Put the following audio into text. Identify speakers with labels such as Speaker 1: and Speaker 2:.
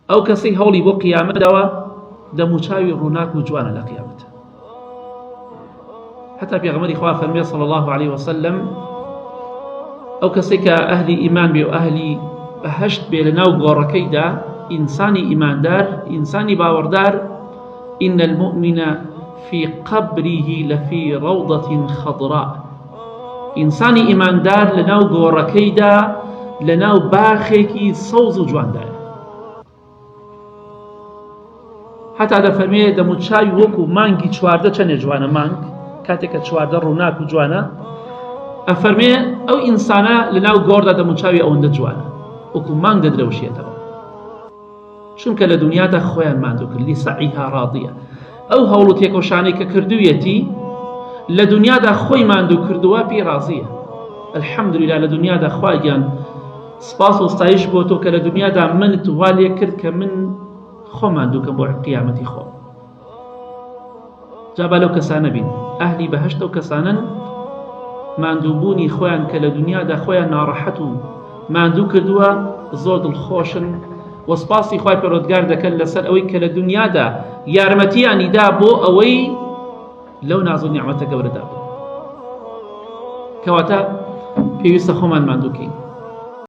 Speaker 1: ئەو کەسەی هەوڵی بۆ قیامەتەوە دەموچاوی ڕووناک و جوانە لە قیامەت. حتى پێغەمبەری خوا فەرمێ صلی الله عليه وسلم ئەو کەسێک کە ئەهلی ئیمان بێ و ئەهلی بەهەشت بێ لە ناو گۆڕەکەیدا، ئینسانی ئیماندار، ئینسانی باوەڕدار، إن المؤمن في قبره لفي روضة خضراء. ئینسانی ئیماندار لە ناو گۆڕەکەیدا لە ناو باخێکی سەوز و جواندایە. حتا دەفەرمێ دەموچاوی وەکو مانگی چواردە چەندێ جوانە مانگ کاتێک کە چواردە ڕووناک و جوانە، ئەفەرمێ ئەو ئینسانە لە ناو گۆڕدا دەموچاوی ئەوەندە جوانە وەکو مانگ دەدرەوشێتەوە، چونکە لە دنیادا خۆیان ماندوو کرد، لسعیها ڕاضیە. ئەو هەوڵ و تێکۆشانەی کە کردوویەتی لە دنیادا خۆی ماندوو کردووە پێی ڕازیە. الحەمدولیلا لە دنیادا خوایان سپاس و ستایش بۆ تۆ کە لە دنیادا منت وا لێ کرد کە من خۆ ماندووکەم بۆ قیامەتی خۆ. جابا لەو کەسانە بین ئەهلی بەهەشت ئەو کەسانن ماندووبوونی خۆیان کە لە دنیادا خۆیان ناڕەحەت و ماندوو کردووە زۆر دڵخۆشن و سپاسی خوای پەروەردگار دەکەن لەسەر ئەوەی کە لە دنیادا یارمەتیانیدا بۆ ئەوەی لەو ناز و نیعمەتە گەورەدا بوو. کەواتە پێویستە خۆمان ماندووکەین.